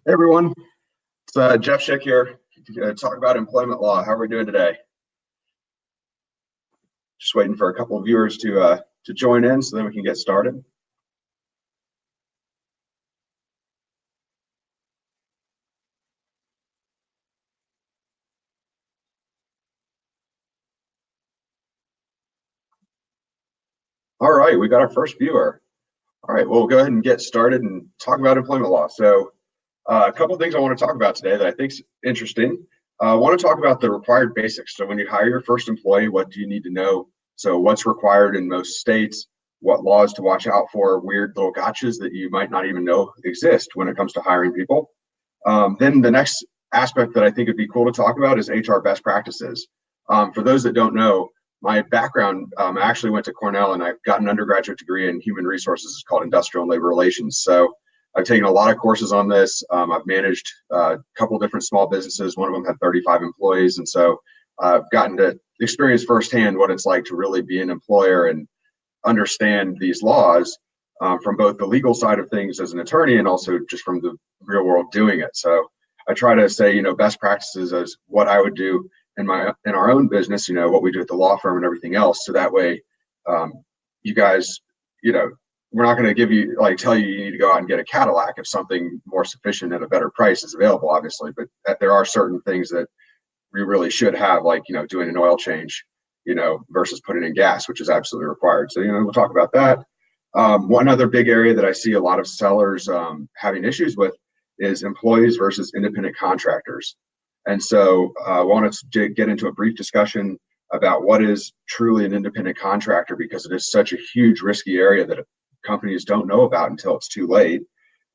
Hey everyone, it's Jeff Schick here to talk about employment law. How are we doing today? Just waiting for a couple of viewers to join in so then we can get started. All right, we got our first viewer. All right, well, we'll go ahead and get started and talk about employment law. So a couple of things I want to talk about today that I think is interesting. I want to talk about the required basics. So when you hire your first employee, what do you need to know? So what's required in most states, what laws to watch out for, weird little gotchas that you might not even know exist when it comes to hiring people. Then the next aspect that I think would be cool to talk about is HR best practices. For those that don't know, my background, I actually went to Cornell and I've got an undergraduate degree in human resources. It's called industrial and labor relations. So I've taken a lot of courses on this. I've managed a couple different small businesses. One of them had 35 employees. And so I've gotten to experience firsthand what it's like to really be an employer and understand these laws from both the legal side of things as an attorney and also just from the real world doing it. So I try to say, best practices as what I would do in our own business, what we do at the law firm and everything else. So that way, you guys, we're not going to tell you you need to go out and get a Cadillac if something more sufficient at a better price is available, obviously. But there are certain things that we really should have, like, doing an oil change, versus putting in gas, which is absolutely required. So, we'll talk about that. One other big area that I see a lot of sellers having issues with is employees versus independent contractors. And so I wanted to get into a brief discussion about what is truly an independent contractor, because it is such a huge risky area that companies don't know about until it's too late.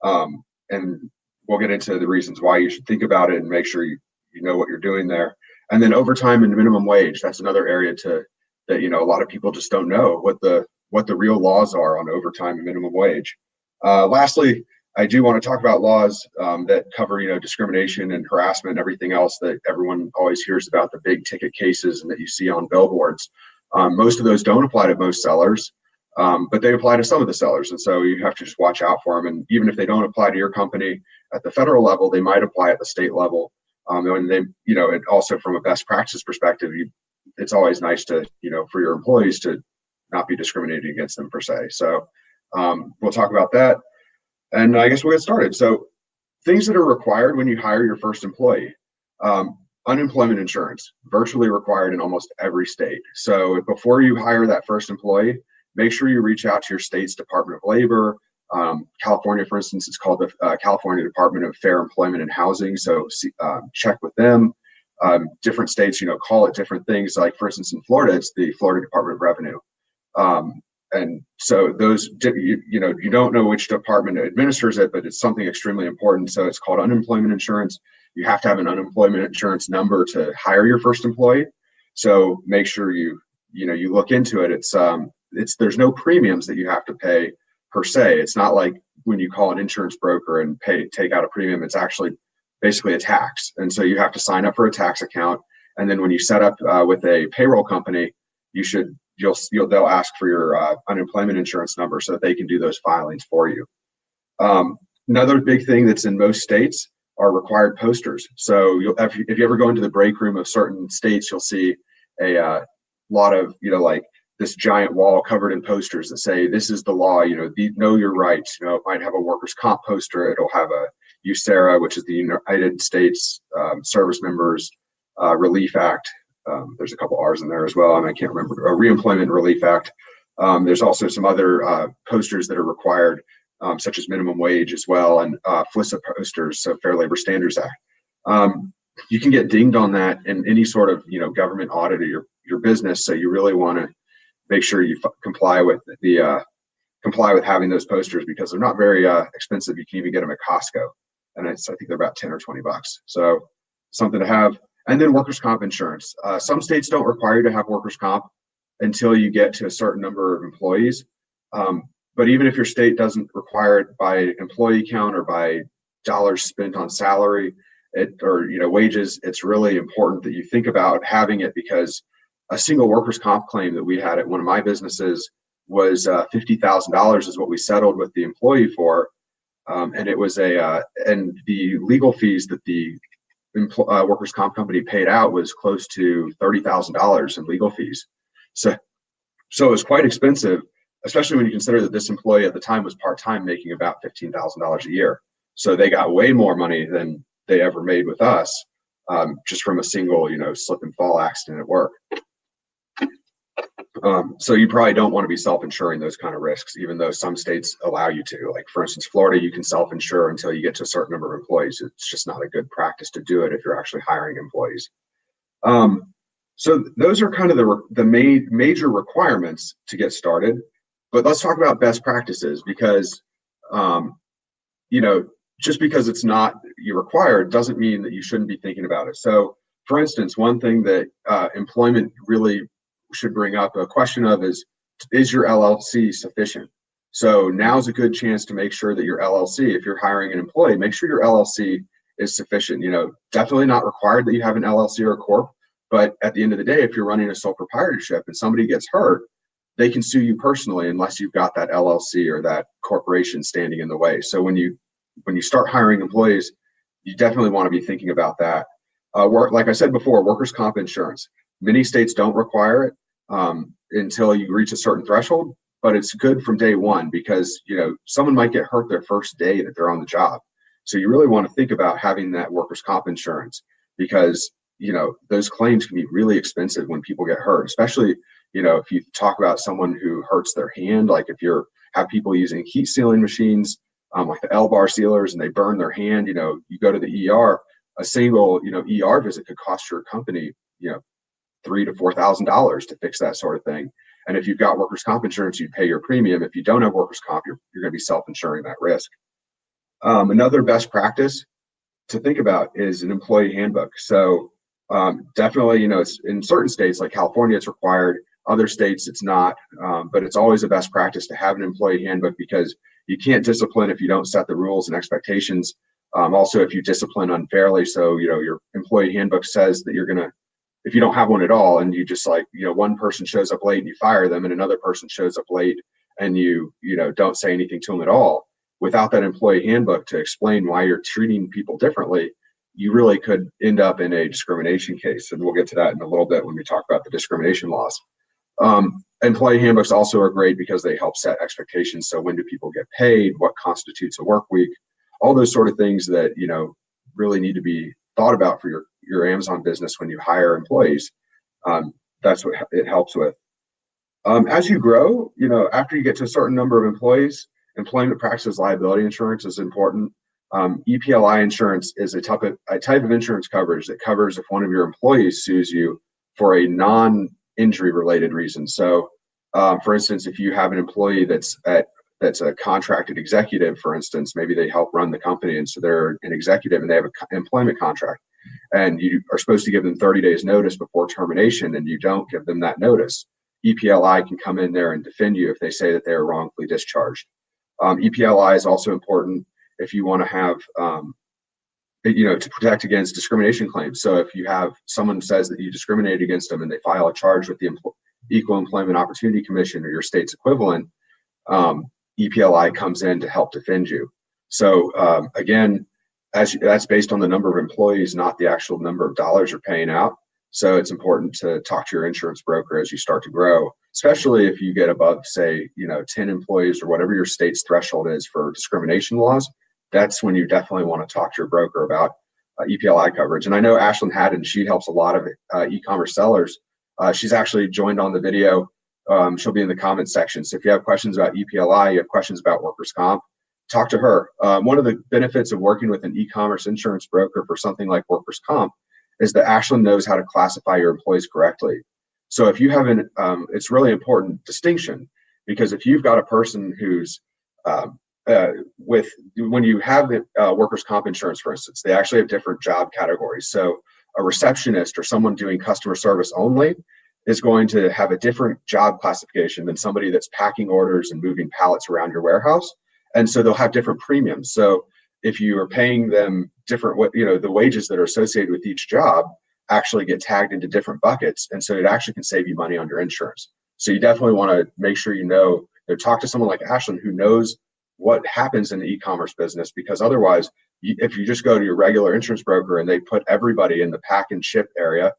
And we'll get into the reasons why you should think about it and make sure you know what you're doing there. And then overtime and minimum wage, that's another area that a lot of people just don't know what the real laws are on overtime and minimum wage. Lastly, I do want to talk about laws that cover, discrimination and harassment and everything else that everyone always hears about, the big ticket cases and that you see on billboards. Most of those don't apply to most sellers, but they apply to some of the sellers. And so you have to just watch out for them. And even if they don't apply to your company at the federal level, they might apply at the state level. And they, it also from a best practice perspective, it's always nice to, for your employees to not be discriminated against them per se. So we'll talk about that. And I guess we'll get started. So things that are required when you hire your first employee. Unemployment insurance, virtually required in almost every state. So before you hire that first employee, make sure you reach out to your state's Department of Labor. California, for instance, it's called the California Department of Fair Employment and Housing. So check with them. Different states, call it different things. Like, for instance, in Florida, it's the Florida Department of Revenue. And so those, you don't know which department administers it, but it's something extremely important. So it's called unemployment insurance. You have to have an unemployment insurance number to hire your first employee. So make sure you look into it. There's no premiums that you have to pay per se. It's not like when you call an insurance broker and take out a premium. It's actually basically a tax. And so you have to sign up for a tax account. And then when you set up with a payroll company, they'll ask for your unemployment insurance number so that they can do those filings for you. Another big thing that's in most states are required posters. So if you ever go into the break room of certain states, you'll see a lot of, like this giant wall covered in posters that say, this is the law, know your rights. It might have a workers' comp poster. It'll have a USERRA, which is the United States Service Members Relief Act. There's a couple R's in there as well, and I can't remember. Reemployment Relief Act. There's also some other posters that are required, such as minimum wage as well, and FLISA posters, so Fair Labor Standards Act. You can get dinged on that in any sort of government audit of your business. So you really want to make sure you comply with having those posters, because they're not very expensive. You can even get them at Costco, and I think they're about $10 or $20. So something to have. And then workers' comp insurance. Some states don't require you to have workers' comp until you get to a certain number of employees. But even if your state doesn't require it by employee count or by dollars spent on salary or wages, it's really important that you think about having it, because a single workers' comp claim that we had at one of my businesses was $50,000 is what we settled with the employee for. and it was and the legal fees that the workers' comp company paid out was close to $30,000 in legal fees. So, so it was quite expensive, especially when you consider that this employee at the time was part-time, making about $15,000 a year. So they got way more money than they ever made with us, just from a single, slip and fall accident at work. So you probably don't want to be self-insuring those kind of risks, even though some states allow you to. Like, for instance, Florida, you can self-insure until you get to a certain number of employees. It's just not a good practice to do it if you're actually hiring employees. So those are kind of the major requirements to get started. But let's talk about best practices, because just because it's not required doesn't mean that you shouldn't be thinking about it. So, for instance, one thing that employment really should bring up a question of is your LLC sufficient? So now's a good chance to make sure that your LLC, if you're hiring an employee, make sure your LLC is sufficient. Definitely not required that you have an LLC or a corp, but at the end of the day, if you're running a sole proprietorship and somebody gets hurt, they can sue you personally unless you've got that LLC or that corporation standing in the way. So when you start hiring employees, you definitely want to be thinking about that. Like I said before, workers' comp insurance. Many states don't require it until you reach a certain threshold, but it's good from day one, because someone might get hurt their first day that they're on the job. So you really want to think about having that workers' comp insurance, because those claims can be really expensive when people get hurt, especially if you talk about someone who hurts their hand, like if you have people using heat sealing machines, like the L-bar sealers, and they burn their hand, you go to the ER, a single ER visit could cost your company $3,000 to $4,000 to fix that sort of thing. And if you've got workers' comp insurance, you pay your premium. If you don't have workers' comp, you're going to be self-insuring that risk. Another best practice to think about is an employee handbook. So definitely, it's in certain states like California, it's required. Other states, it's not. But it's always a best practice to have an employee handbook, because you can't discipline if you don't set the rules and expectations. Also, if you discipline unfairly, so your employee handbook says that you're going to, if you don't have one at all, and you just one person shows up late and you fire them, and another person shows up late and you don't say anything to them at all, without that employee handbook to explain why you're treating people differently, you really could end up in a discrimination case. And we'll get to that in a little bit when we talk about the discrimination laws. Employee handbooks also are great because they help set expectations. So when do people get paid? What constitutes a work week? All those sort of things that really need to be thought about for your Amazon business when you hire employees. That's what it helps with. As you grow, after you get to a certain number of employees, employment practices liability insurance is important. EPLI insurance is a type of insurance coverage that covers if one of your employees sues you for a non-injury related reason. So, for instance, if you have an employee that's a contracted executive, for instance, maybe they help run the company, and so they're an executive and they have an employment contract, and you are supposed to give them 30 days notice before termination, and you don't give them that notice. EPLI can come in there and defend you if they say that they are wrongfully discharged. EPLI is also important if you want to have, to protect against discrimination claims. So if you have someone says that you discriminated against them and they file a charge with the Equal Employment Opportunity Commission or your state's equivalent, EPLI comes in to help defend you. So again, that's based on the number of employees, not the actual number of dollars you're paying out. So it's important to talk to your insurance broker as you start to grow, especially if you get above, say, 10 employees or whatever your state's threshold is for discrimination laws. That's when you definitely want to talk to your broker about EPLI coverage. And I know Ashlyn Haddon, she helps a lot of e-commerce sellers. She's actually joined on the video. She'll be in the comments section. So if you have questions about EPLI, you have questions about workers' comp, talk to her. One of the benefits of working with an e-commerce insurance broker for something like workers' comp is that Ashlyn knows how to classify your employees correctly. So if you have it's really important distinction, because if you've got a person who's when you have workers' comp insurance, for instance, they actually have different job categories. So a receptionist or someone doing customer service only is going to have a different job classification than somebody that's packing orders and moving pallets around your warehouse. And so they'll have different premiums. So if you are paying them different, the wages that are associated with each job actually get tagged into different buckets. And so it actually can save you money on your insurance. So you definitely want to make sure talk to someone like Ashlyn who knows what happens in the e-commerce business, because otherwise, if you just go to your regular insurance broker and they put everybody in the pack and ship area,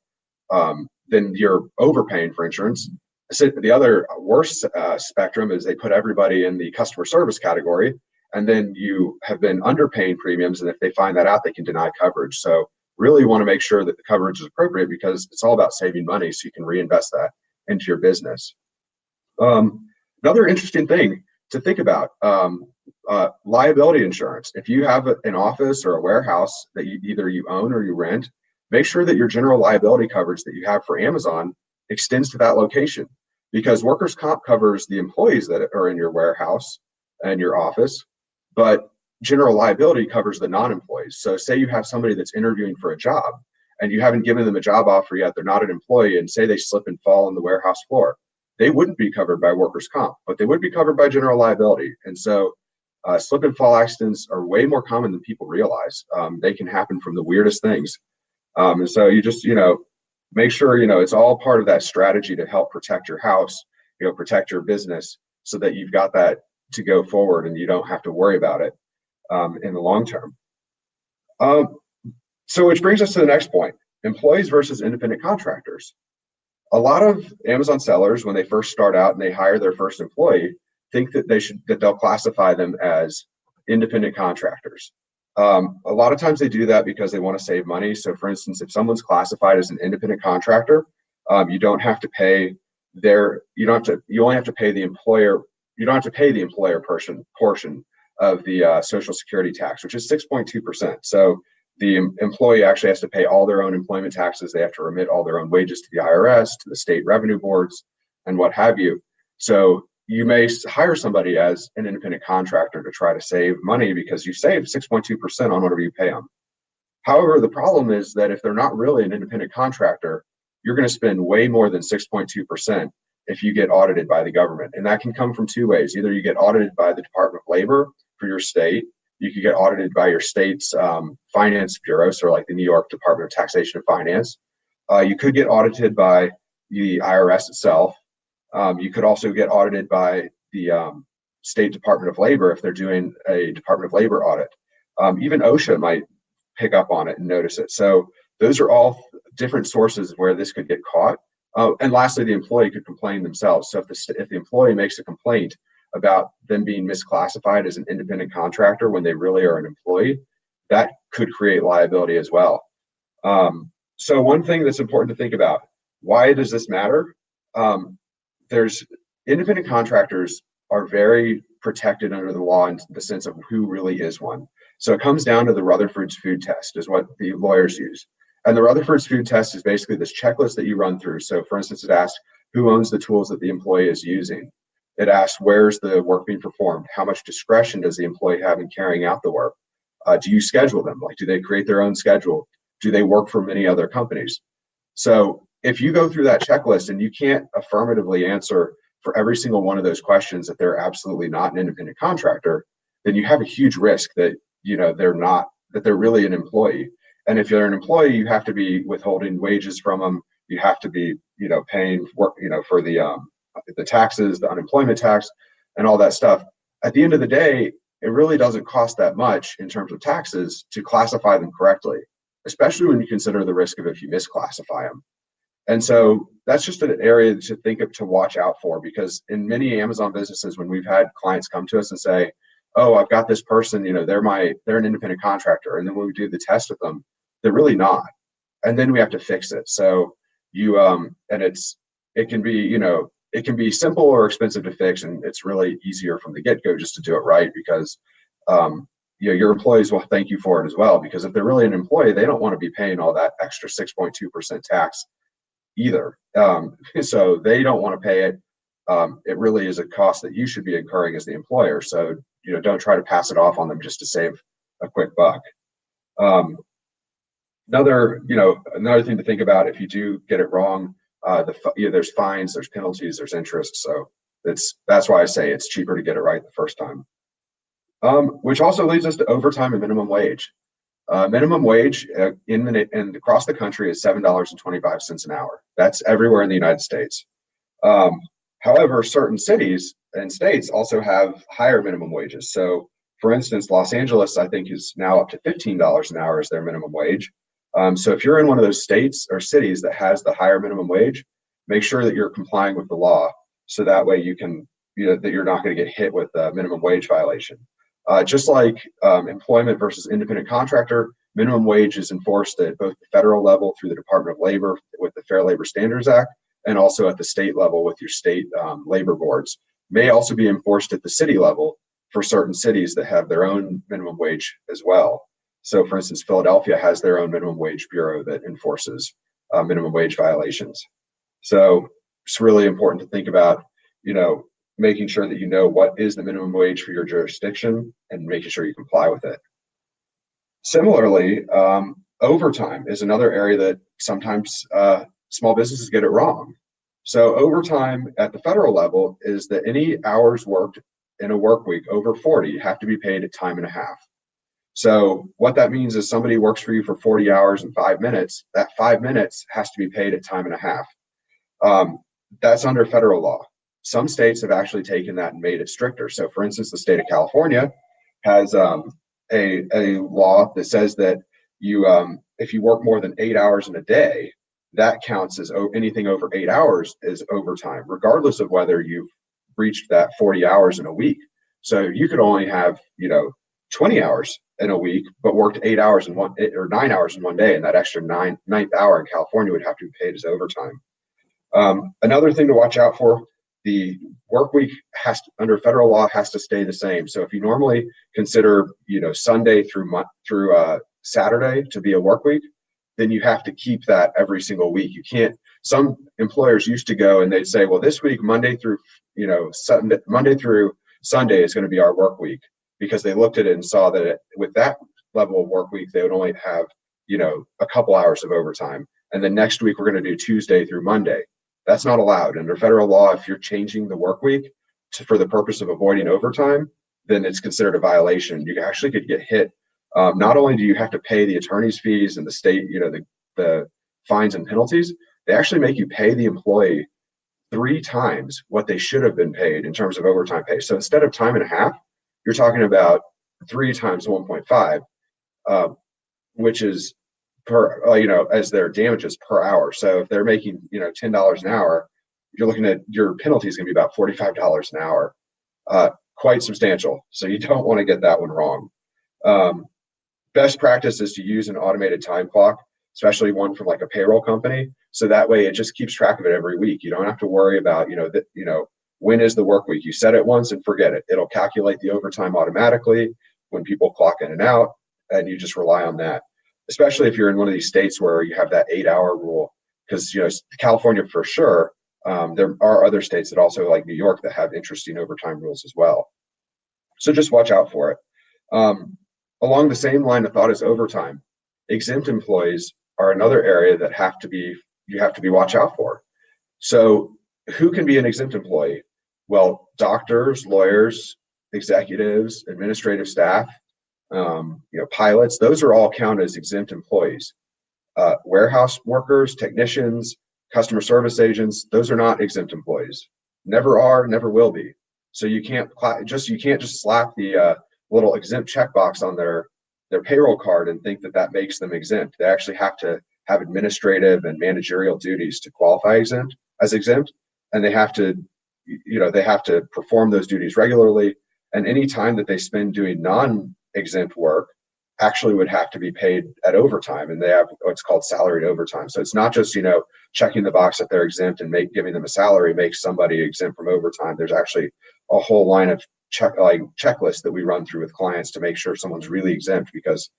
then you're overpaying for insurance. So the other worst spectrum is they put everybody in the customer service category, and then you have been underpaying premiums, and if they find that out, they can deny coverage. So really want to make sure that the coverage is appropriate, because it's all about saving money so you can reinvest that into your business. Another interesting thing to think about, liability insurance. If you have an office or a warehouse that either you own or you rent, make sure that your general liability coverage that you have for Amazon extends to that location, because workers' comp covers the employees that are in your warehouse and your office, but general liability covers the non-employees. So say you have somebody that's interviewing for a job and you haven't given them a job offer yet, they're not an employee, and say they slip and fall on the warehouse floor, they wouldn't be covered by workers' comp, but they would be covered by general liability. And so slip and fall accidents are way more common than people realize. They can happen from the weirdest things. And so you just, make sure, it's all part of that strategy to help protect your house, protect your business, so that you've got that to go forward and you don't have to worry about it in the long term. So which brings us to the next point, employees versus independent contractors. A lot of Amazon sellers, when they first start out and they hire their first employee, think that they'll classify them as independent contractors. A lot of times they do that because they want to save money. So for instance, if someone's classified as an independent contractor, you only have to pay the employer, you don't have to pay the employer portion of the Social Security tax, which is 6.2%. So the employee actually has to pay all their own employment taxes. They have to remit all their own wages to the IRS, to the state revenue boards, and what have you. So you may hire somebody as an independent contractor to try to save money because you save 6.2% on whatever you pay them. However, the problem is that if they're not really an independent contractor, you're going to spend way more than 6.2% if you get audited by the government. And that can come from two ways. Either you get audited by the Department of Labor for your state, you could get audited by your state's finance bureau, so like the New York Department of Taxation and Finance. You could get audited by the IRS itself. You could also get audited by the State Department of Labor if they're doing a Department of Labor audit. Even OSHA might pick up on it and notice it. So those are all different sources where this could get caught. And lastly, the employee could complain themselves. So if the employee makes a complaint about them being misclassified as an independent contractor when they really are an employee, that could create liability as well. So one thing that's important to think about, why does this matter? There's independent contractors are very protected under the law in the sense of who really is one. So it comes down to the Rutherford's food test is what the lawyers use. And the Rutherford's food test is basically this checklist that you run through. So for instance, it asks who owns the tools that the employee is using. It asks where's the work being performed? How much discretion does the employee have in carrying out the work? Do you schedule them? Like, do they create their own schedule? Do they work for many other companies? So if you go through that checklist and you can't affirmatively answer for every single one of those questions that they're absolutely not an independent contractor, then you have a huge risk that they're really an employee. And if you're an employee, you have to be withholding wages from them. You have to be, paying for the taxes, the unemployment tax, and all that stuff. At the end of the day, it really doesn't cost that much in terms of taxes to classify them correctly, especially when you consider the risk of if you misclassify them. And so that's just an area to watch out for, because in many Amazon businesses, when we've had clients come to us and say, oh, I've got this person, they're an independent contractor. And then when we do the test with them, they're really not. And then we have to fix it. So it can be simple or expensive to fix. And it's really easier from the get-go just to do it right, because your employees will thank you for it as well. Because if they're really an employee, they don't want to be paying all that extra 6.2% tax either. So they don't want to pay it. It really is a cost that you should be incurring as the employer. So, don't try to pass it off on them just to save a quick buck. Another thing to think about, if you do get it wrong, there's fines, there's penalties, there's interest. So that's why I say it's cheaper to get it right the first time. Which also leads us to overtime and minimum wage. Minimum wage across the country is $7.25 an hour. That's everywhere in the United States. However, certain cities and states also have higher minimum wages. So, for instance, Los Angeles, I think, is now up to $15 an hour as their minimum wage. So if you're in one of those states or cities that has the higher minimum wage, make sure that you're complying with the law, so that way you can, that you're not going to get hit with a minimum wage violation. Just like employment versus independent contractor, minimum wage is enforced at both the federal level through the Department of Labor with the Fair Labor Standards Act, and also at the state level with your state labor boards. May also be enforced at the city level for certain cities that have their own minimum wage as well. So, for instance, Philadelphia has their own minimum wage bureau that enforces minimum wage violations. So it's really important to think about, making sure that you know what is the minimum wage for your jurisdiction and making sure you comply with it. Similarly, overtime is another area that sometimes small businesses get it wrong. So overtime at the federal level is that any hours worked in a work week over 40 have to be paid at time and a half. So what that means is somebody works for you for 40 hours and 5 minutes, that 5 minutes has to be paid at time and a half. That's under federal law. Some states have actually taken that and made it stricter. So for instance, the state of California has a law that says that if you work more than 8 hours in a day, that counts as anything over 8 hours is overtime, regardless of whether you've reached that 40 hours in a week. So you could only have, 20 hours in a week, but worked 8 hours or 9 hours in one day, and that extra ninth hour in California would have to be paid as overtime. Another thing to watch out for, the work week under federal law has to stay the same. So if you normally consider, Sunday through Saturday to be a work week, then you have to keep that every single week. You can't. Some employers used to go and they'd say, well, this week Monday through Sunday is going to be our work week, because they looked at it and saw that with that level of work week, they would only have, a couple hours of overtime. And then next week, we're going to do Tuesday through Monday. That's not allowed. Under federal law, if you're changing the work week for the purpose of avoiding overtime, then it's considered a violation. You actually could get hit. Not only do you have to pay the attorney's fees and the state, the fines and penalties, they actually make you pay the employee 3 times what they should have been paid in terms of overtime pay. So instead of time and a half, you're talking about 3 times 1.5, which is per, as their damages per hour. So if they're making, $10 an hour, you're looking at your penalty is going to be about $45 an hour, quite substantial. So you don't want to get that one wrong. Best practice is to use an automated time clock, especially one from like a payroll company. So that way it just keeps track of it every week. You don't have to worry about, when is the work week? You set it once and forget it. It'll calculate the overtime automatically when people clock in and out, and you just rely on that. Especially if you're in one of these states where you have that 8-hour rule, because California for sure. There are other states that also, like New York, that have interesting overtime rules as well. So just watch out for it. Along the same line of thought as overtime, exempt employees are another area that you have to be watch out for. So who can be an exempt employee? Well, doctors, lawyers, executives, administrative staff, pilots, those are all counted as exempt employees. Warehouse workers, technicians, customer service agents, those are not exempt employees. Never are, never will be. So you can't just slap the little exempt checkbox on their payroll card and think that makes them exempt. They actually have to have administrative and managerial duties to qualify as exempt, and they have to perform those duties regularly. And any time that they spend doing non-exempt work actually would have to be paid at overtime, and they have what's called salaried overtime. So it's not just checking the box that they're exempt and giving them a salary makes somebody exempt from overtime. There's actually a whole line of checklists that we run through with clients to make sure someone's really exempt, because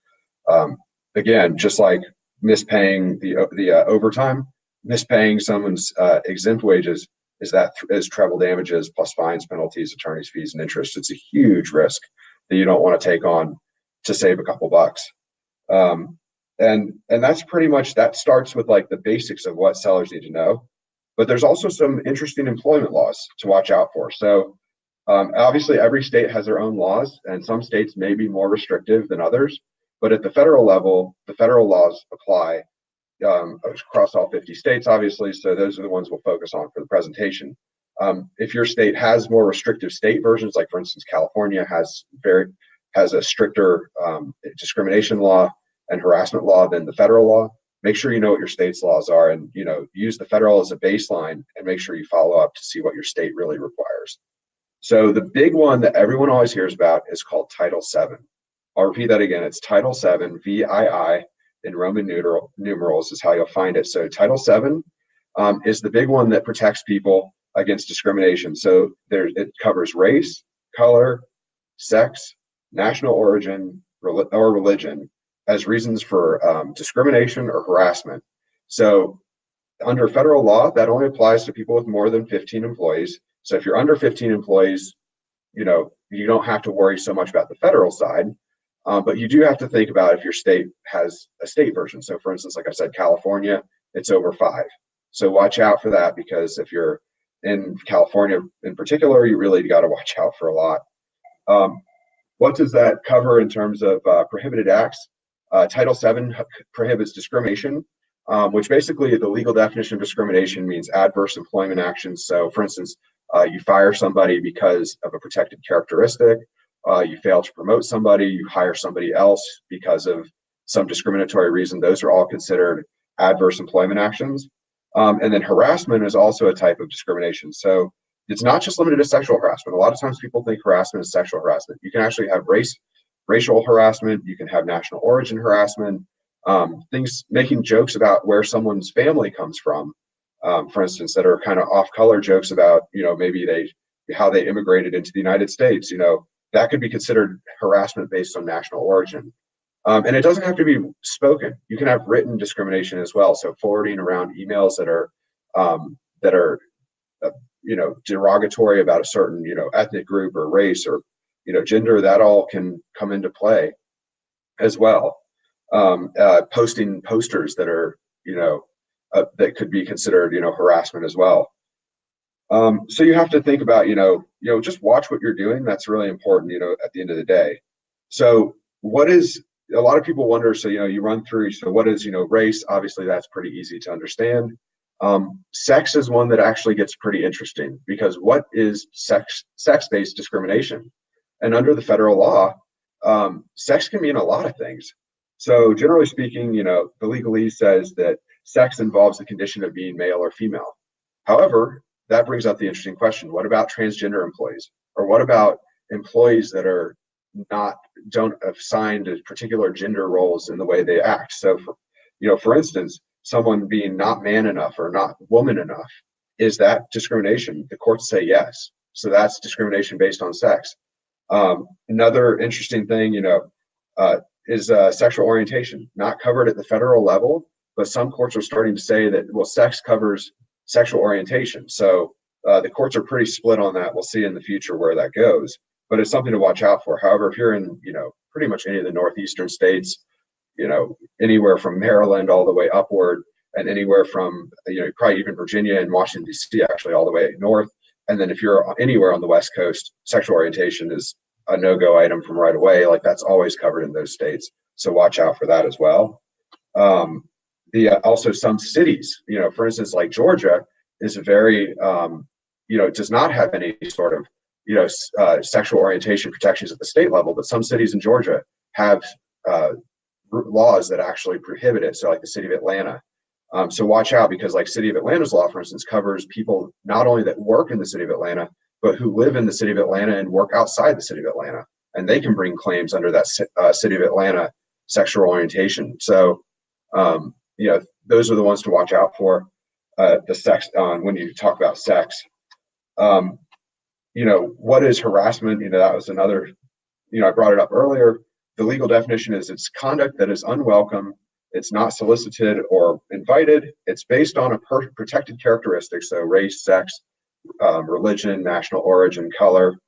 again, just like mispaying the overtime, mispaying someone's exempt wages is treble damages plus fines, penalties, attorney's fees, and interest. It's a huge risk that you don't want to take on to save a couple bucks. And that's pretty much, that starts with like the basics of what sellers need to know. But there's also some interesting employment laws to watch out for. So obviously every state has their own laws, and some states may be more restrictive than others. But at the federal level, the federal laws apply across all 50 states, obviously. So those are the ones we'll focus on for the presentation. If your state has more restrictive state versions, like for instance, California has a stricter discrimination law and harassment law than the federal law, make sure you know what your state's laws are, and use the federal as a baseline, and make sure you follow up to see what your state really requires. So the big one that everyone always hears about is called Title VII. I'll repeat that again. It's Title VII, VII, in Roman numerals is how you'll find it. So Title VII is the big one that protects people against discrimination. So it covers race, color, sex, national origin, or religion as reasons for discrimination or harassment. So under federal law, that only applies to people with more than 15 employees. So if you're under 15 employees, you don't have to worry so much about the federal side, but you do have to think about if your state has a state version. So for instance, like I said, California, it's over 5. So watch out for that, because if you're in California in particular, you really got to watch out for a lot. What does that cover in terms of prohibited acts? Title VII prohibits discrimination, which basically the legal definition of discrimination means adverse employment actions. So for instance, you fire somebody because of a protected characteristic, you fail to promote somebody, you hire somebody else because of some discriminatory reason. Those are all considered adverse employment actions. And then harassment is also a type of discrimination. So it's not just limited to sexual harassment. A lot of times people think harassment is sexual harassment. You can actually have racial harassment, you can have national origin harassment, things making jokes about where someone's family comes from, for instance, that are kind of off-color jokes about, maybe how they immigrated into the United States. That could be considered harassment based on national origin. And it doesn't have to be spoken. You can have written discrimination as well. So forwarding around emails that are derogatory about a certain, ethnic group or race or, gender, that all can come into play as well. Posting posters that are, that could be considered, harassment as well. So you have to think about, just watch what you're doing. That's really important, at the end of the day. So a lot of people wonder, so, you run through, so what is, race? Obviously, that's pretty easy to understand. Sex is one that actually gets pretty interesting, because what is sex-based discrimination? And under the federal law, sex can mean a lot of things. So generally speaking, the legalese says that sex involves the condition of being male or female. However, that brings up the interesting question: what about transgender employees, or what about employees that don't assign to particular gender roles in the way they act? So, for instance, someone being not man enough or not woman enough, is that discrimination? The courts say yes. So that's discrimination based on sex. Another interesting thing, is sexual orientation, not covered at the federal level, but some courts are starting to say that, well, sex covers sexual orientation. So the courts are pretty split on that. We'll see in the future where that goes, but it's something to watch out for. However, if you're in, pretty much any of the northeastern states, anywhere from Maryland all the way upward, and anywhere from, probably even Virginia and Washington, D.C., actually all the way north. And then if you're anywhere on the West Coast, sexual orientation is a no-go item from right away. Like, that's always covered in those states. So watch out for that as well. Also some cities, for instance, like Georgia is very, does not have any sort of, sexual orientation protections at the state level, but some cities in Georgia have laws that actually prohibit it. So like the city of Atlanta. So watch out, because like city of Atlanta's law, for instance, covers people not only that work in the city of Atlanta, but who live in the city of Atlanta and work outside the city of Atlanta. And they can bring claims under that city of Atlanta sexual orientation. So, those are the ones to watch out for, the sex when you talk about sex. What is harassment? That was another, I brought it up earlier. The legal definition is it's conduct that is unwelcome, it's not solicited or invited, it's based on a protected characteristic, so race, sex, religion, national origin, color.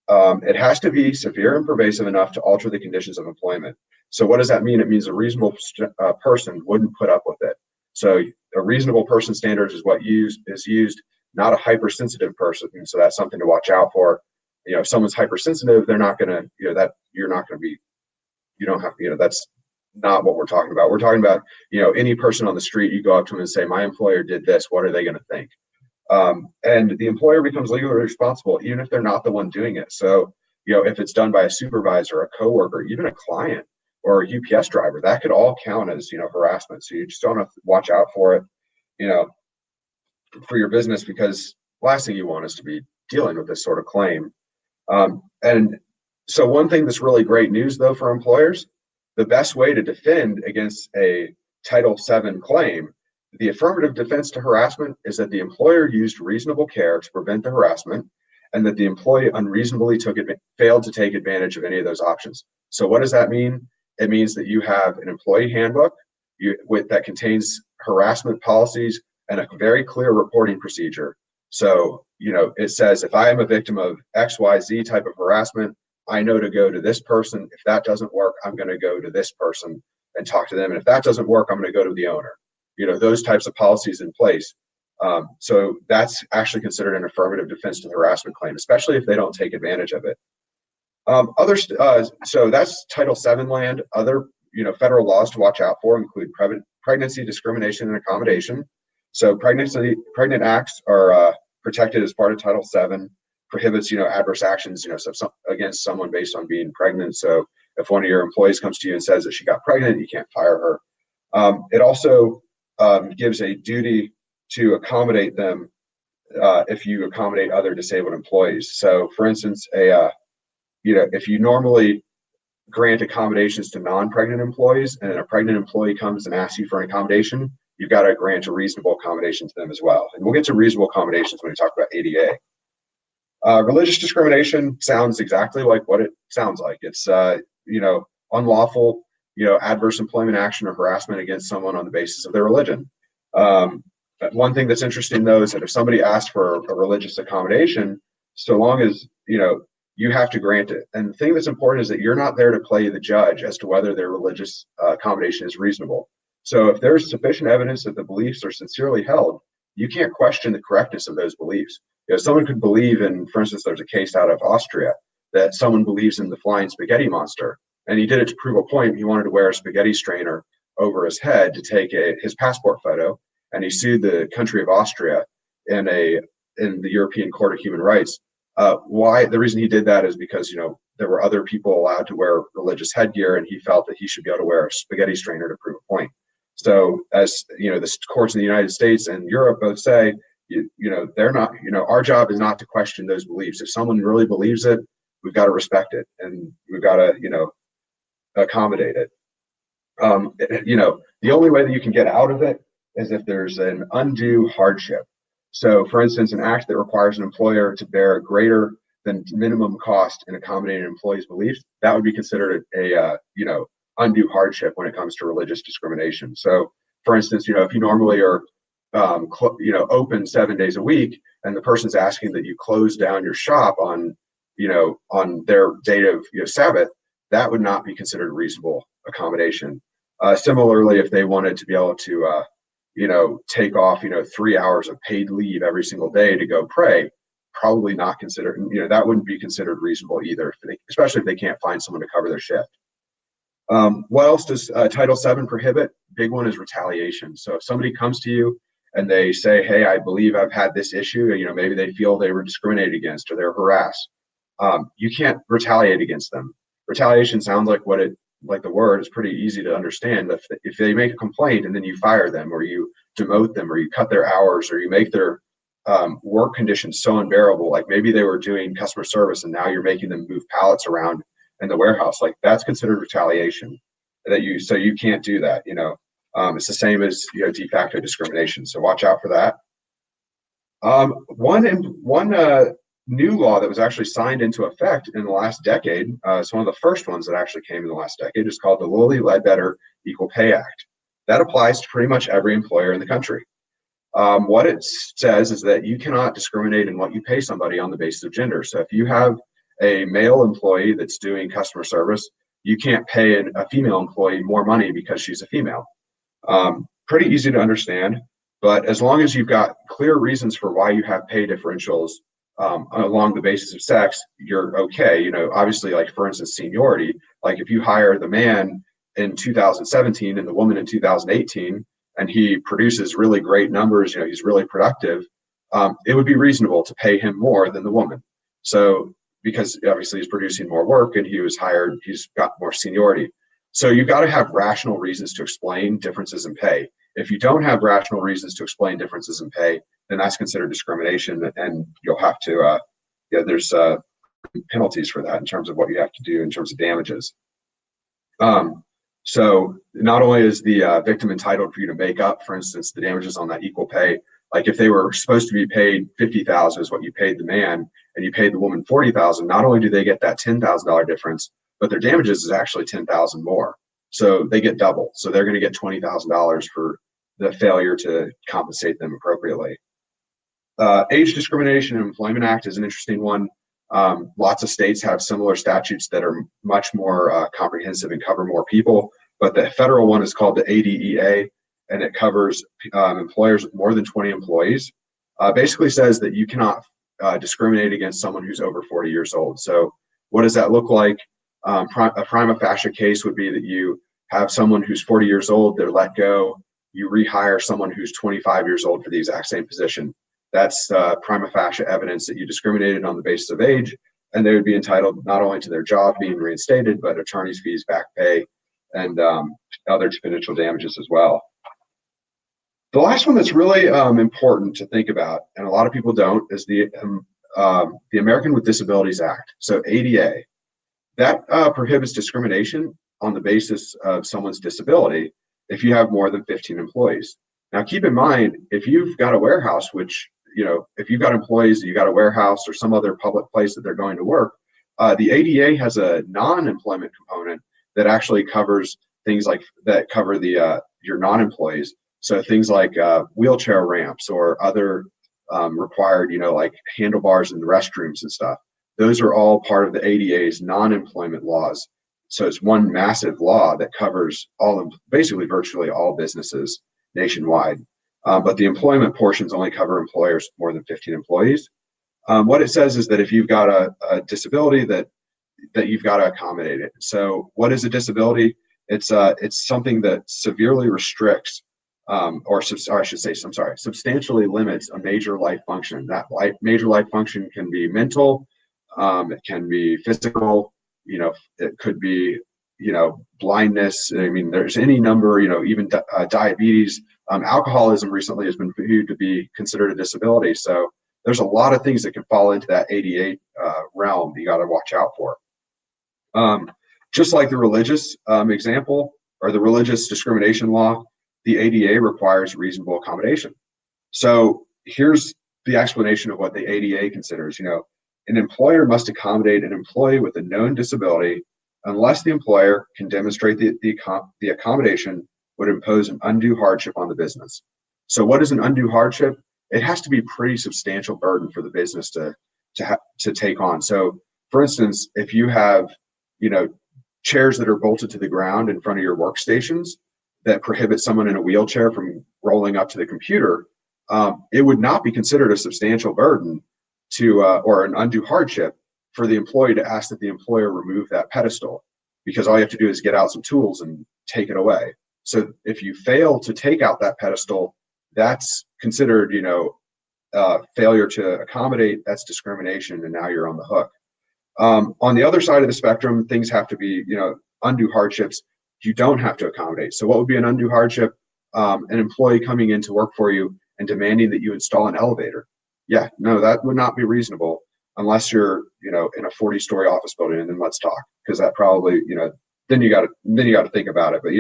It has to be severe and pervasive enough to alter the conditions of employment. So what does that mean? It means a reasonable person wouldn't put up with it. So a reasonable person standard is what is used, not a hypersensitive person. And so that's something to watch out for. If someone's hypersensitive, they're not going to, you're not going to be, you don't have, that's not what we're talking about. We're talking about, any person on the street, you go up to them and say, my employer did this, what are they going to think? And and the employer becomes legally responsible even if they're not the one doing it. So, if it's done by a supervisor, a coworker, even a client or a UPS driver, that could all count as, harassment. So you just don't have to watch out for it, you know, for your business, because last thing you want is to be dealing with this sort of claim. And so one thing that's really great news, though, for employers, the best way to defend against a Title VII claim, the affirmative defense to harassment, is that the employer used reasonable care to prevent the harassment and that the employee unreasonably failed to take advantage of any of those options. So what does that mean? It means that you have an employee handbook that contains harassment policies and a very clear reporting procedure. So, it says if I am a victim of XYZ type of harassment, I know to go to this person. If that doesn't work, I'm going to go to this person and talk to them. And if that doesn't work, I'm going to go to the owner. Those types of policies in place. So that's actually considered an affirmative defense to the harassment claim, especially if they don't take advantage of it. So that's Title VII land. Other, federal laws to watch out for include pregnancy discrimination and accommodation. So pregnant acts are protected as part of Title VII. Prohibits, adverse actions, against someone based on being pregnant. So if one of your employees comes to you and says that she got pregnant, you can't fire her. It also gives a duty to accommodate them if you accommodate other disabled employees. So, for instance, if you normally grant accommodations to non-pregnant employees, and a pregnant employee comes and asks you for an accommodation, you've got to grant a reasonable accommodation to them as well. And we'll get to reasonable accommodations when we talk about ADA. Religious discrimination sounds exactly like what it sounds like. It's unlawful, adverse employment action or harassment against someone on the basis of their religion. One thing that's interesting, though, is that if somebody asks for a religious accommodation, so long as you have to grant it. And the thing that's important is that you're not there to play the judge as to whether their religious accommodation is reasonable. So if there's sufficient evidence that the beliefs are sincerely held, you can't question the correctness of those beliefs. Someone could believe in, for instance, there's a case out of Austria that someone believes in the flying spaghetti monster, and he did it to prove a point. He wanted to wear a spaghetti strainer over his head to take his passport photo, and he sued the country of Austria in the European Court of Human Rights. Why? The reason he did that is because there were other people allowed to wear religious headgear, and he felt that he should be able to wear a spaghetti strainer to prove a point. So, as the courts in the United States and Europe both say, they're not, our job is not to question those beliefs. If someone really believes it, we've got to respect it, and we've got to, accommodate it. The only way that you can get out of it is if there's an undue hardship. So, for instance, an act that requires an employer to bear a greater than minimum cost in accommodating an employee's beliefs, that would be considered a undue hardship when it comes to religious discrimination. So, for instance, if you normally are open 7 days a week, and the person's asking that you close down your shop on their date of Sabbath, that would not be considered a reasonable accommodation. Similarly, if they wanted to be able to take off 3 hours of paid leave every single day to go pray, probably not considered, that wouldn't be considered reasonable either, especially if they can't find someone to cover their shift. What else does Title VII prohibit? Big one is retaliation. So if somebody comes to you and they say, hey, I believe I've had this issue, maybe they feel they were discriminated against or they're harassed, you can't retaliate against them. Retaliation sounds like the word is pretty easy to understand. If they make a complaint and then you fire them or you demote them or you cut their hours or you make their work conditions so unbearable, like maybe they were doing customer service and now you're making them move pallets around in the warehouse, like that's considered retaliation. So you can't do that. It's the same as de facto discrimination. So watch out for that. One new law that was actually signed into effect in the last decade, it's one of the first ones that actually came in the last decade, is called the Lilly Ledbetter Equal Pay Act. That applies to pretty much every employer in the country. What it says is that you cannot discriminate in what you pay somebody on the basis of gender. So if you have a male employee that's doing customer service, you can't pay a female employee more money because she's a female. Pretty easy to understand, but as long as you've got clear reasons for why you have pay differentials along the basis of sex, you're okay. Obviously, like for instance, seniority, like if you hire the man in 2017 and the woman in 2018, and he produces really great numbers, he's really productive, it would be reasonable to pay him more than the woman. So because obviously he's producing more work and he was hired, he's got more seniority. So you've got to have rational reasons to explain differences in pay. If you don't have rational reasons to explain differences in pay, then that's considered discrimination, and you'll have to, there's penalties for that in terms of what you have to do in terms of damages. So not only is the victim entitled for you to make up, for instance, the damages on that equal pay, like if they were supposed to be paid $50,000 is what you paid the man, and you paid the woman $40,000, not only do they get that $10,000 difference, but their damages is actually $10,000 more. So they get double. So they're going to get $20,000 for the failure to compensate them appropriately. Age Discrimination and Employment Act is an interesting one. Lots of states have similar statutes that are much more comprehensive and cover more people, but the federal one is called the ADEA, and it covers employers with more than 20 employees. Basically says that you cannot discriminate against someone who's over 40 years old. So what does that look like? A prima facie case would be that you have someone who's 40 years old, they're let go, you rehire someone who's 25 years old for the exact same position. That's prima facie evidence that you discriminated on the basis of age, and they would be entitled not only to their job being reinstated, but attorney's fees, back pay, and other financial damages as well. The last one that's really important to think about, and a lot of people don't, is the American with Disabilities Act, so ADA. That prohibits discrimination on the basis of someone's disability if you have more than 15 employees. Now, keep in mind, if you've got a warehouse, which, if you've got employees, you got a warehouse or some other public place that they're going to work, the ADA has a non-employment component that actually covers things like that cover the your non-employees. So things like wheelchair ramps or other required, like handlebars in the restrooms and stuff. Those are all part of the ADA's non-employment laws. So it's one massive law that covers basically virtually all businesses nationwide. But the employment portions only cover employers with more than 15 employees. What it says is that if you've got a disability, that you've got to accommodate it. So what is a disability? It's something that severely restricts, substantially limits a major life function. That major life function can be mental, it can be physical, it could be, blindness. I mean, there's any number, even diabetes, alcoholism recently has been viewed to be considered a disability. So there's a lot of things that can fall into that ADA realm that you got to watch out for. Just like the religious example or the religious discrimination law, the ADA requires reasonable accommodation. So here's the explanation of what the ADA considers. An employer must accommodate an employee with a known disability unless the employer can demonstrate the accommodation would impose an undue hardship on the business. So what is an undue hardship? It has to be a pretty substantial burden for the business to take on. So for instance, if you have, chairs that are bolted to the ground in front of your workstations that prohibit someone in a wheelchair from rolling up to the computer, it would not be considered a substantial burden or an undue hardship for the employee to ask that the employer remove that pedestal, because all you have to do is get out some tools and take it away. So if you fail to take out that pedestal, that's considered, failure to accommodate. That's discrimination, and now you're on the hook. On the other side of the spectrum, things have to be, undue hardships. You don't have to accommodate. So what would be an undue hardship? An employee coming in to work for you and demanding that you install an elevator. Yeah, no, that would not be reasonable unless you're, in a 40-story office building, and then let's talk, because that probably, then you got to think about it. But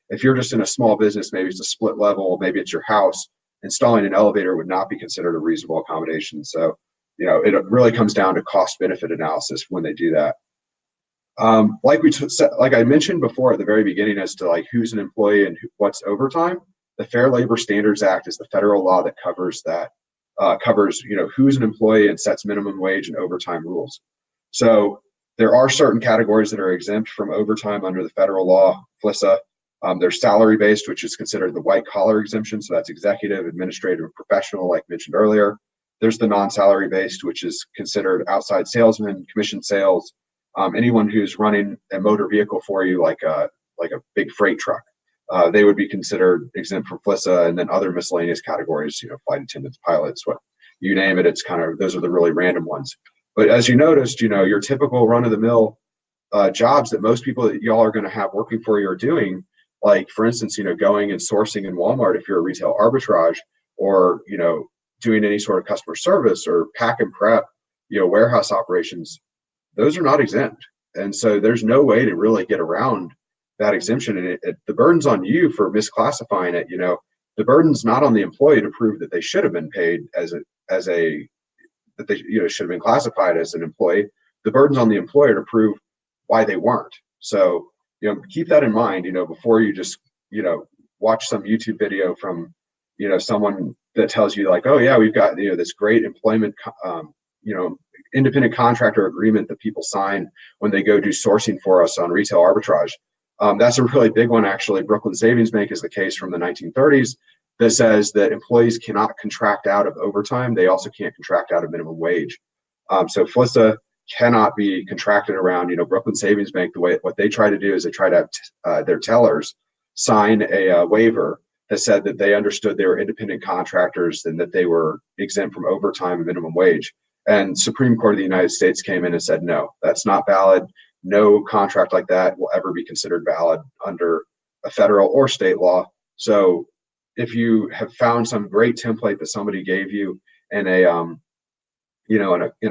if you're just in a small business, maybe it's a split level, maybe it's your house, installing an elevator would not be considered a reasonable accommodation. So, it really comes down to cost benefit analysis when they do that. Like I mentioned before at the very beginning, as to like who's an employee and what's overtime, the Fair Labor Standards Act is the federal law that covers that. Who's an employee and sets minimum wage and overtime rules. So there are certain categories that are exempt from overtime under the federal law, FLISA. There's salary based, which is considered the white collar exemption. So that's executive, administrative, professional, like mentioned earlier. There's the non-salary based, which is considered outside salesmen, commission sales, anyone who's running a motor vehicle for you, like a big freight truck. They would be considered exempt from FLISA, and then other miscellaneous categories, flight attendants, pilots, you name it. It's kind of, those are the really random ones. But as you noticed, your typical run of the mill jobs that most people that y'all are going to have working for you are doing, like for instance, going and sourcing in Walmart if you're a retail arbitrage, or doing any sort of customer service or pack and prep, warehouse operations, those are not exempt. And so there's no way to really get around that exemption. And the burden's on you for misclassifying it. The burden's not on the employee to prove that they should have been paid that they should have been classified as an employee. The burden's on the employer to prove why they weren't. So keep that in mind. Before you just watch some YouTube video from someone that tells you like, oh yeah, we've got this great employment independent contractor agreement that people sign when they go do sourcing for us on retail arbitrage. That's a really big one, actually. Brooklyn Savings Bank is the case from the 1930s that says that employees cannot contract out of overtime. They also can't contract out of minimum wage. So FLISA cannot be contracted around. Brooklyn Savings Bank, what they try to do is they try to have their tellers sign a waiver that said that they understood they were independent contractors and that they were exempt from overtime and minimum wage. And Supreme Court of the United States came in and said, no, that's not valid. No contract like that will ever be considered valid under a federal or state law. So if you have found some great template that somebody gave you in a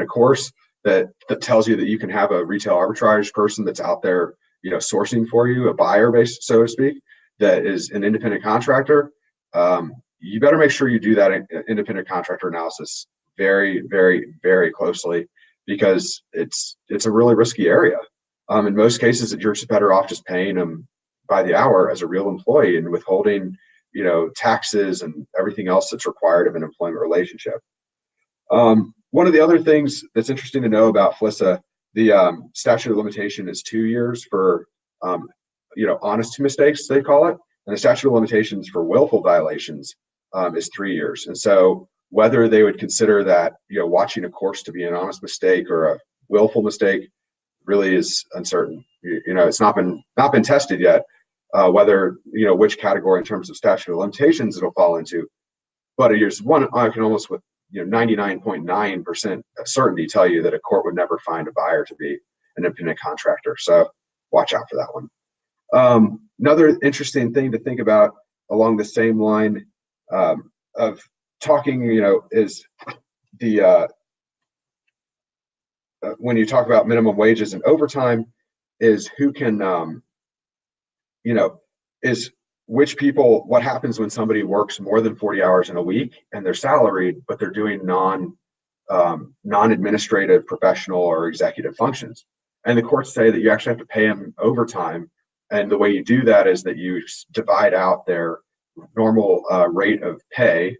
course that tells you that you can have a retail arbitrage person that's out there, sourcing for you, a buyer base, so to speak, that is an independent contractor, you better make sure you do that independent contractor analysis very, very, very closely, because it's a really risky area. In most cases, you're just better off just paying them by the hour as a real employee and withholding, taxes and everything else that's required of an employment relationship. One of the other things that's interesting to know about FLISA, the statute of limitation is 2 years for, honest mistakes, they call it. And the statute of limitations for willful violations is 3 years. And so whether they would consider that, watching a course to be an honest mistake or a willful mistake really is uncertain. It's not been tested yet, whether, which category in terms of statute of limitations it'll fall into. But here's one I can almost with 99.9% certainty tell you that a court would never find a buyer to be an independent contractor. So watch out for that one. Another interesting thing to think about along the same line of talking, is the when you talk about minimum wages and overtime, is who can, is which people, what happens when somebody works more than 40 hours in a week and they're salaried, but they're doing non-administrative, professional, or executive functions. And the courts say that you actually have to pay them overtime. And the way you do that is that you divide out their normal rate of pay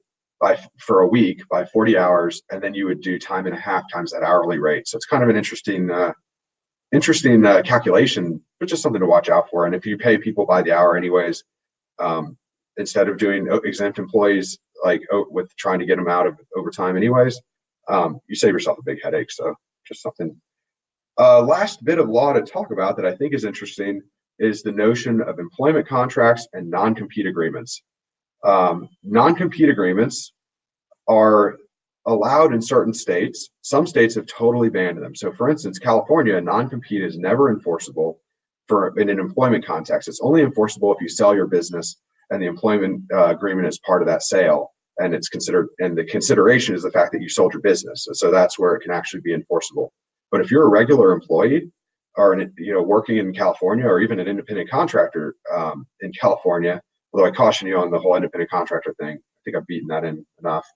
for a week by 40 hours, and then you would do time and a half times that hourly rate. So it's kind of an interesting calculation, but just something to watch out for. And if you pay people by the hour anyways, instead of doing exempt employees with trying to get them out of overtime anyways, you save yourself a big headache. So just something. Last bit of law to talk about that I think is interesting is the notion of employment contracts and non-compete agreements. Non-compete agreements are allowed in certain states. Some states have totally banned them. So for instance, California, non-compete is never enforceable in an employment context. It's only enforceable if you sell your business and the employment agreement is part of that sale, and it's considered, and the consideration is the fact that you sold your business. So that's where it can actually be enforceable. But if you're a regular employee or working in California, or even an independent contractor in California, although I caution you on the whole independent contractor thing, I think I've beaten that in enough.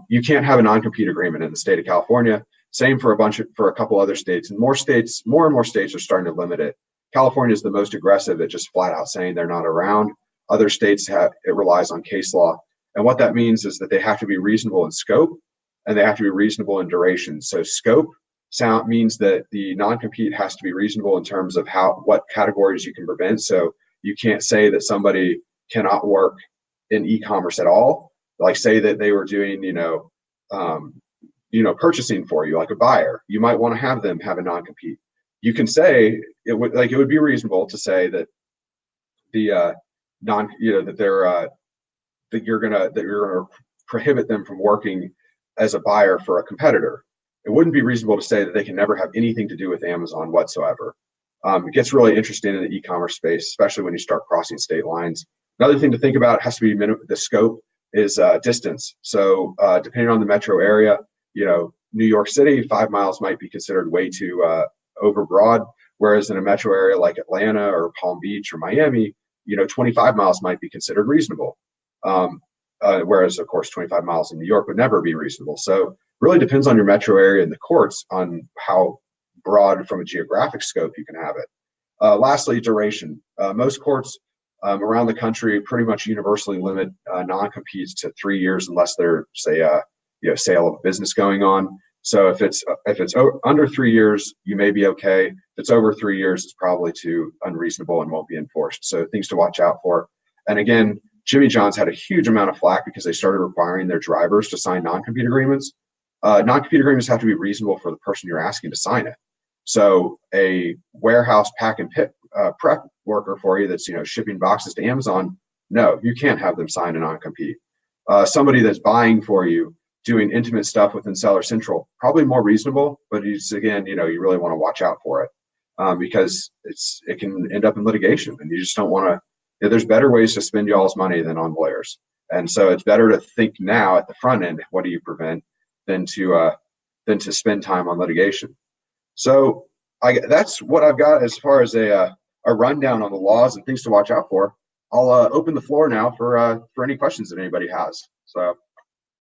You can't have a non-compete agreement in the state of California. Same for a couple other states, and more and more states are starting to limit it. California is the most aggressive at just flat out saying they're not around. Other states it relies on case law. And what that means is that they have to be reasonable in scope and they have to be reasonable in duration. So scope means that the non-compete has to be reasonable in terms of what categories you can prevent. So you can't say that somebody cannot work in e-commerce at all. Like say that they were doing, purchasing for you, like a buyer. You might want to have them have a non-compete. You can say it would be reasonable to say that the that you're gonna prohibit them from working as a buyer for a competitor. It wouldn't be reasonable to say that they can never have anything to do with Amazon whatsoever. It gets really interesting in the e-commerce space, especially when you start crossing state lines. Another thing to think about has to be the scope is distance. So depending on the metro area, New York City, 5 miles might be considered way too overbroad, whereas in a metro area like Atlanta or Palm Beach or Miami, 25 miles might be considered reasonable. Whereas, of course, 25 miles in New York would never be reasonable. So really depends on your metro area and the courts on how broad from a geographic scope you can have it. Lastly, duration. Most courts around the country pretty much universally limit non-competes to 3 years unless there's a sale of a business going on. So if it's under 3 years, you may be okay. If it's over 3 years, it's probably too unreasonable and won't be enforced. So things to watch out for. And again, Jimmy John's had a huge amount of flack because they started requiring their drivers to sign non-compete agreements. Non-compete agreements have to be reasonable for the person you're asking to sign it. So a warehouse pack and prep worker for you that's shipping boxes to Amazon, no, you can't have them sign a non-compete. Somebody that's buying for you, doing intimate stuff within Seller Central, probably more reasonable, but it's again, you really want to watch out for it because it can end up in litigation, and you just don't want to. There's better ways to spend y'all's money than on lawyers, and so it's better to think now at the front end, what do you prevent, than to spend time on litigation. So that's what I've got as far as a rundown on the laws and things to watch out for. I'll open the floor now for any questions that anybody has. So.